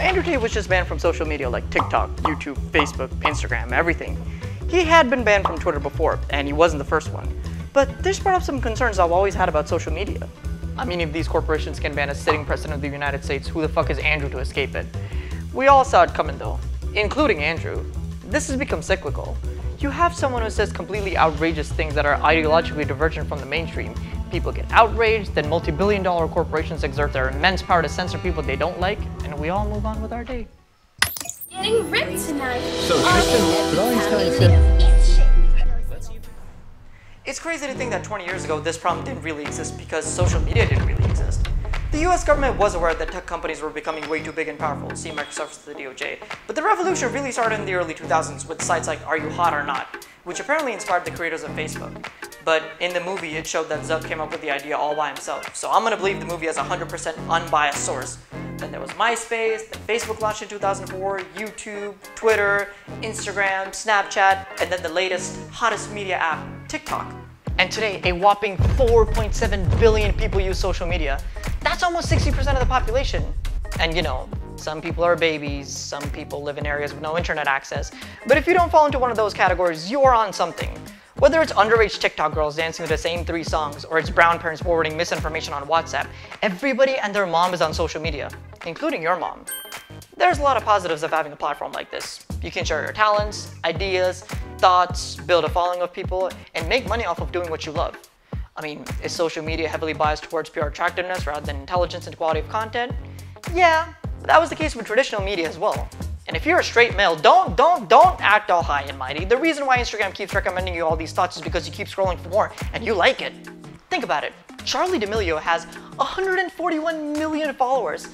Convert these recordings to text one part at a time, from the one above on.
Andrew Tate was just banned from social media like TikTok, YouTube, Facebook, Instagram, everything. He had been banned from Twitter before, and he wasn't the first one. But this brought up some concerns I've always had about social media. I mean, if these corporations can ban a sitting president of the United States, who the fuck is Andrew to escape it? We all saw it coming though, including Andrew. This has become cyclical. You have someone who says completely outrageous things that are ideologically divergent from the mainstream. People get outraged, then multi-billion-dollar corporations exert their immense power to censor people they don't like, and we all move on with our day. Getting ripped tonight. So Tristan, It's crazy to think that 20 years ago this problem didn't really exist because social media didn't really exist. The US government was aware that tech companies were becoming way too big and powerful, see Microsoft to the DOJ, but the revolution really started in the early 2000s with sites like Are You Hot or Not, which apparently inspired the creators of Facebook. But in the movie, it showed that Zuck came up with the idea all by himself, so I'm gonna believe the movie has a 100% unbiased source. Then there was MySpace, then Facebook launched in 2004, YouTube, Twitter, Instagram, Snapchat, and then the latest, hottest media app, TikTok. And today, a whopping 4.7 billion people use social media. That's almost 60% of the population. And you know, some people are babies, some people live in areas with no internet access. But if you don't fall into one of those categories, you are on something. Whether it's underage TikTok girls dancing to the same 3 songs, or it's brown parents forwarding misinformation on WhatsApp, everybody and their mom is on social media, including your mom. There's a lot of positives of having a platform like this. You can share your talents, ideas, thoughts, build a following of people, and make money off of doing what you love. I mean, is social media heavily biased towards pure attractiveness rather than intelligence and quality of content? Yeah, but that was the case with traditional media as well. And if you're a straight male, don't act all high and mighty. The reason why Instagram keeps recommending you all these thoughts is because you keep scrolling for more and you like it. Think about it. Charli D'Amelio has 141 million followers.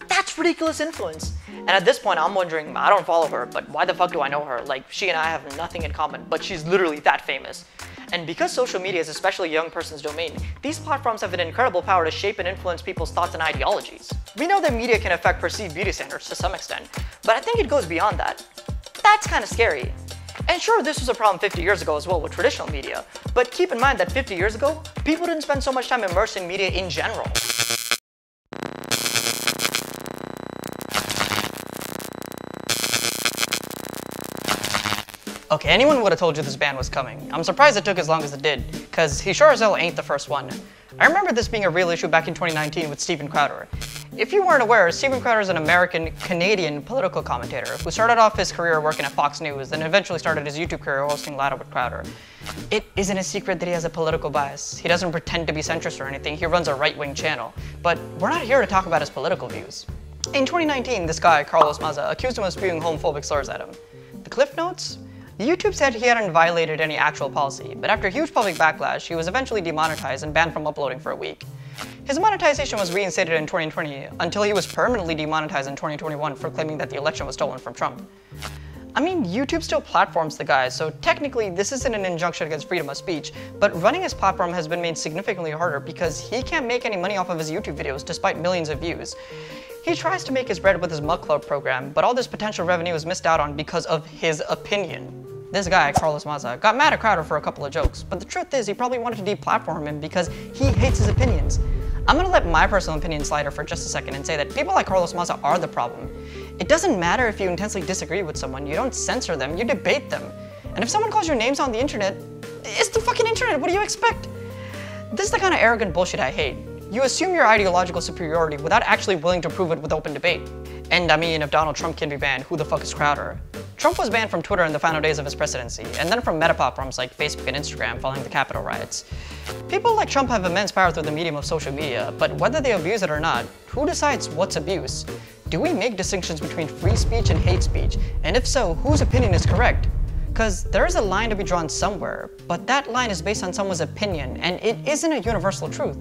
That's ridiculous influence. And at this point, I'm wondering, I don't follow her, but why the fuck do I know her? Like, she and I have nothing in common, but she's literally that famous. And because social media is especially a young person's domain, these platforms have an incredible power to shape and influence people's thoughts and ideologies. We know that media can affect perceived beauty standards to some extent, but I think it goes beyond that. That's kind of scary. And sure, this was a problem 50 years ago as well with traditional media, but keep in mind that 50 years ago, people didn't spend so much time immersed in media in general. Okay, anyone would have told you this ban was coming. I'm surprised it took as long as it did, because he sure as hell ain't the first one. I remember this being a real issue back in 2019 with Steven Crowder. If you weren't aware, Steven Crowder is an American-Canadian political commentator who started off his career working at Fox News and eventually started his YouTube career hosting Ladder with Crowder. It isn't a secret that he has a political bias. He doesn't pretend to be centrist or anything, he runs a right-wing channel. But we're not here to talk about his political views. In 2019, this guy, Carlos Maza, accused him of spewing homophobic slurs at him. The Cliff Notes? YouTube said he hadn't violated any actual policy, but after huge public backlash, he was eventually demonetized and banned from uploading for a week. His monetization was reinstated in 2020 until he was permanently demonetized in 2021 for claiming that the election was stolen from Trump. I mean, YouTube still platforms the guy, so technically this isn't an injunction against freedom of speech, but running his platform has been made significantly harder because he can't make any money off of his YouTube videos despite millions of views. He tries to make his bread with his Mug Club program, but all this potential revenue is missed out on because of his opinion. This guy, Carlos Maza, got mad at Crowder for a couple of jokes, but the truth is he probably wanted to deplatform him because he hates his opinions. I'm gonna let my personal opinion slide for just a second and say that people like Carlos Maza are the problem. It doesn't matter if you intensely disagree with someone, you don't censor them, you debate them. And if someone calls you names on the internet, it's the fucking internet, what do you expect? This is the kind of arrogant bullshit I hate. You assume your ideological superiority without actually willing to prove it with open debate. And I mean, if Donald Trump can be banned, who the fuck is Crowder? Trump was banned from Twitter in the final days of his presidency, and then from meta platforms like Facebook and Instagram following the Capitol riots. People like Trump have immense power through the medium of social media, but whether they abuse it or not, who decides what's abuse? Do we make distinctions between free speech and hate speech? And if so, whose opinion is correct? Because there is a line to be drawn somewhere, but that line is based on someone's opinion, and it isn't a universal truth.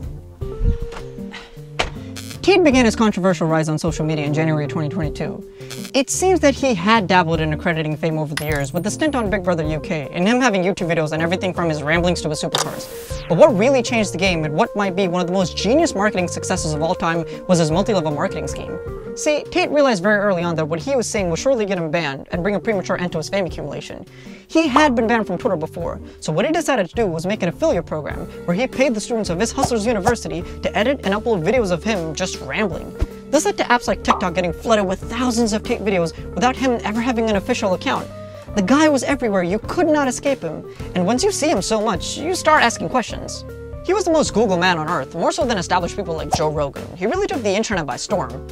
Tate began his controversial rise on social media in January 2022. It seems that he had dabbled in accrediting fame over the years with a stint on Big Brother UK and him having YouTube videos on everything from his ramblings to his supercars. But what really changed the game and what might be one of the most genius marketing successes of all time was his multi-level marketing scheme. See, Tate realized very early on that what he was saying would surely get him banned and bring a premature end to his fame accumulation. He had been banned from Twitter before, so what he decided to do was make an affiliate program where he paid the students of his Hustlers University to edit and upload videos of him just rambling. This led to apps like TikTok getting flooded with thousands of Tate videos without him ever having an official account. The guy was everywhere, you could not escape him, and once you see him so much, you start asking questions. He was the most Google man on earth, more so than established people like Joe Rogan. He really took the internet by storm.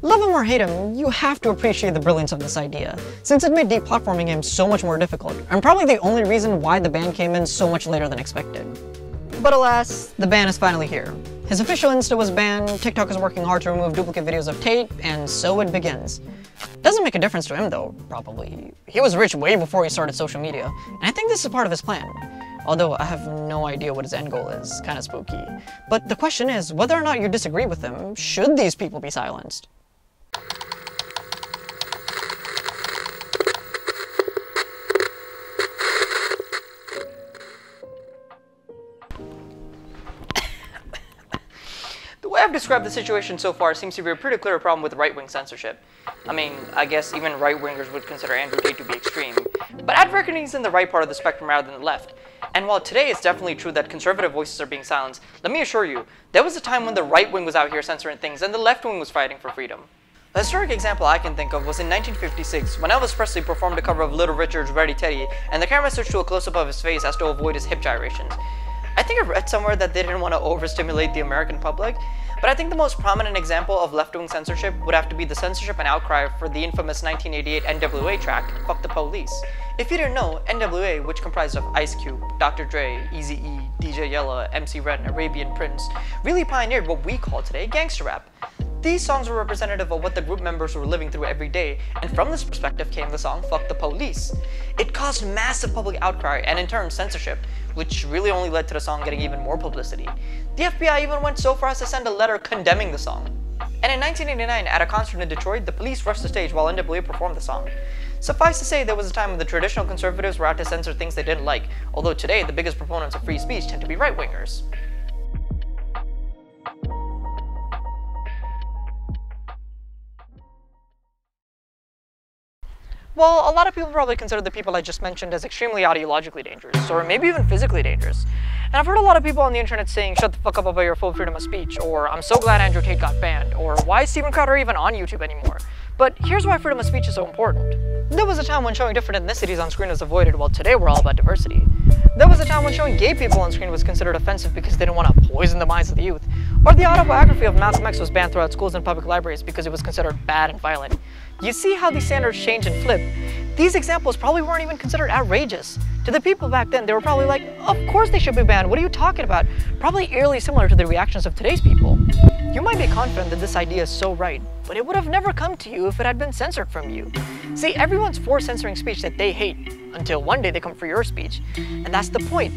Love him or hate him, you have to appreciate the brilliance of this idea, since it made deplatforming him so much more difficult, and probably the only reason why the ban came in so much later than expected. But alas, the ban is finally here. His official Insta was banned, TikTok is working hard to remove duplicate videos of Tate, and so it begins. Doesn't make a difference to him though, probably. He was rich way before he started social media, and I think this is part of his plan. Although I have no idea what his end goal is, kinda spooky. But the question is, whether or not you disagree with him, should these people be silenced? The way I've described the situation so far seems to be a pretty clear problem with right-wing censorship. I mean, I guess even right-wingers would consider Andrew Tate to be extreme, but I'd reckon he's in the right part of the spectrum rather than the left. And while today it's definitely true that conservative voices are being silenced, let me assure you, there was a time when the right wing was out here censoring things and the left wing was fighting for freedom. A historic example I can think of was in 1956, when Elvis Presley performed a cover of Little Richard's Ready Teddy, and the camera switched to a close-up of his face as to avoid his hip gyrations. I think I read somewhere that they didn't want to overstimulate the American public, but I think the most prominent example of left-wing censorship would have to be the censorship and outcry for the infamous 1988 NWA track, Fuck the Police. If you didn't know, NWA, which comprised of Ice Cube, Dr. Dre, Eazy-E, DJ Yella, MC Ren, Arabian Prince, really pioneered what we call today gangster rap. These songs were representative of what the group members were living through every day, and from this perspective came the song Fuck the Police. It caused massive public outcry and in turn censorship, which really only led to the song getting even more publicity. The FBI even went so far as to send a letter condemning the song. And in 1989, at a concert in Detroit, the police rushed the stage while NWA performed the song. Suffice to say, there was a time when the traditional conservatives were out to censor things they didn't like, although today the biggest proponents of free speech tend to be right-wingers. Well, a lot of people probably consider the people I just mentioned as extremely ideologically dangerous, or maybe even physically dangerous. And I've heard a lot of people on the internet saying, shut the fuck up about your full freedom of speech, or I'm so glad Andrew Tate got banned, or why is Steven Crowder even on YouTube anymore? But here's why freedom of speech is so important. There was a time when showing different ethnicities on screen was avoided, while today we're all about diversity. There was a time when showing gay people on screen was considered offensive because they didn't want to poison the minds of the youth. Or the autobiography of Malcolm X was banned throughout schools and public libraries because it was considered bad and violent. You see how these standards change and flip? These examples probably weren't even considered outrageous. To the people back then, they were probably like, of course they should be banned, what are you talking about? Probably eerily similar to the reactions of today's people. You might be confident that this idea is so right, but it would have never come to you if it had been censored from you. See, everyone's for censoring speech that they hate, until one day they come for your speech. And that's the point.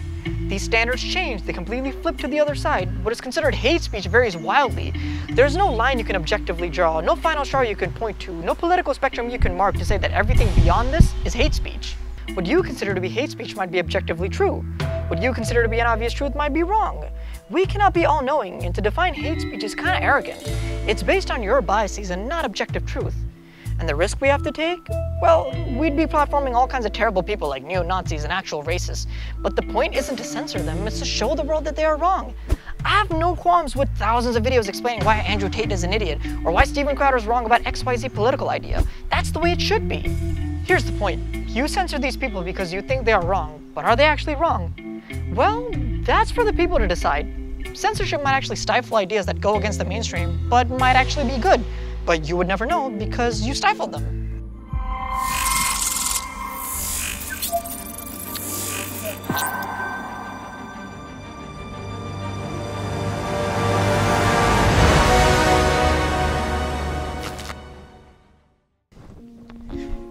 These standards change, they completely flip to the other side. What is considered hate speech varies wildly. There's no line you can objectively draw, no final straw you can point to, no political spectrum you can mark to say that everything beyond this is hate speech. What you consider to be hate speech might be objectively true. What you consider to be an obvious truth might be wrong. We cannot be all-knowing, and to define hate speech is kinda arrogant. It's based on your biases and not objective truth. And the risk we have to take? Well, we'd be platforming all kinds of terrible people like neo-Nazis and actual racists. But the point isn't to censor them, it's to show the world that they are wrong. I have no qualms with thousands of videos explaining why Andrew Tate is an idiot, or why Steven Crowder is wrong about XYZ political idea. That's the way it should be. Here's the point. You censor these people because you think they are wrong, but are they actually wrong? Well, that's for the people to decide. Censorship might actually stifle ideas that go against the mainstream, but might actually be good. But you would never know because you stifled them.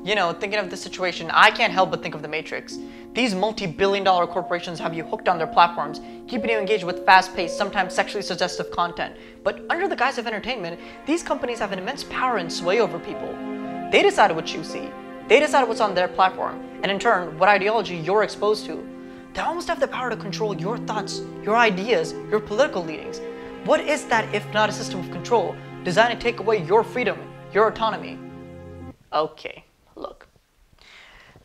You know, thinking of the situation, I can't help but think of The Matrix. These multi-billion-dollar corporations have you hooked on their platforms, keeping you engaged with fast-paced, sometimes sexually suggestive content. But under the guise of entertainment, these companies have an immense power and sway over people. They decide what you see. They decide what's on their platform, and in turn, what ideology you're exposed to. They almost have the power to control your thoughts, your ideas, your political leanings. What is that if not a system of control designed to take away your freedom, your autonomy? Okay. Look,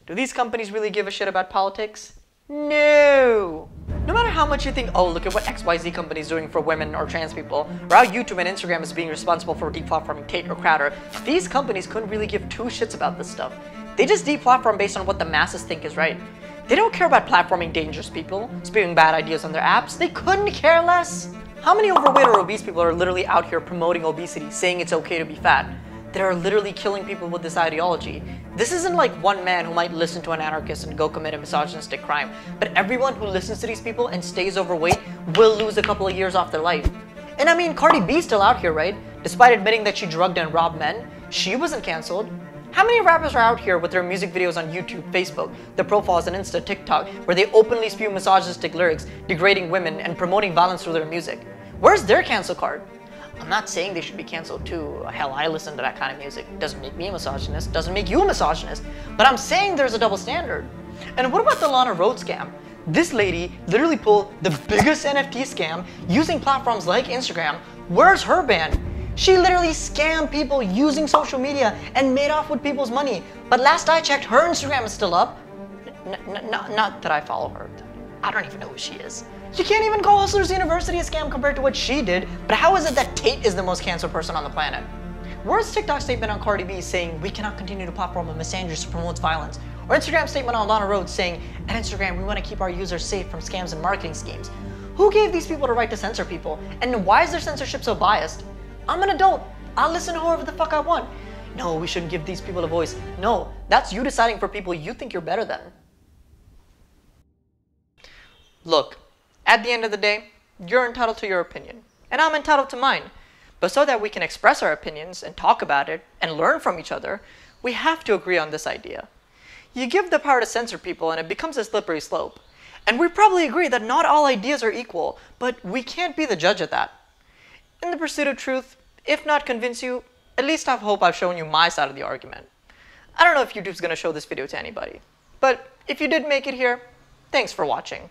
do these companies really give a shit about politics? No! No matter how much you think, oh, look at what XYZ company is doing for women or trans people, or how YouTube and Instagram is being responsible for deplatforming Tate or Crowder, these companies couldn't really give two shits about this stuff. They just deplatform based on what the masses think is right. They don't care about platforming dangerous people, spewing bad ideas on their apps. They couldn't care less. How many overweight or obese people are literally out here promoting obesity, saying it's okay to be fat? They are literally killing people with this ideology. This isn't like one man who might listen to an anarchist and go commit a misogynistic crime, but everyone who listens to these people and stays overweight will lose a couple of years off their life. And I mean, Cardi B's still out here, right? Despite admitting that she drugged and robbed men, she wasn't cancelled. How many rappers are out here with their music videos on YouTube, Facebook, their profiles on Insta, TikTok, where they openly spew misogynistic lyrics, degrading women, and promoting violence through their music? Where's their cancel card? I'm not saying they should be cancelled too. Hell, I listen to that kind of music. Doesn't make me a misogynist, doesn't make you a misogynist. But I'm saying there's a double standard. And what about the Lana Rhoades scam? This lady literally pulled the biggest NFT scam using platforms like Instagram. Where's her ban? She literally scammed people using social media and made off with people's money. But last I checked, her Instagram is still up. Not that I follow her. I don't even know who she is. You can't even call Hustlers University a scam compared to what she did, but how is it that Tate is the most canceled person on the planet? Where's TikTok's statement on Cardi B saying we cannot continue to platform a misandrist who promotes violence? Or Instagram's statement on Lana Rhoades saying, at Instagram we want to keep our users safe from scams and marketing schemes. Who gave these people the right to censor people? And why is their censorship so biased? I'm an adult. I'll listen to whoever the fuck I want. No, we shouldn't give these people a voice. No, that's you deciding for people you think you're better than. Look. At the end of the day, you're entitled to your opinion, and I'm entitled to mine. But so that we can express our opinions and talk about it and learn from each other, we have to agree on this idea. You give the power to censor people and it becomes a slippery slope. And we probably agree that not all ideas are equal, but we can't be the judge of that. In the pursuit of truth, if not convince you, at least I hope I've shown you my side of the argument. I don't know if YouTube's gonna show this video to anybody, but if you did make it here, thanks for watching.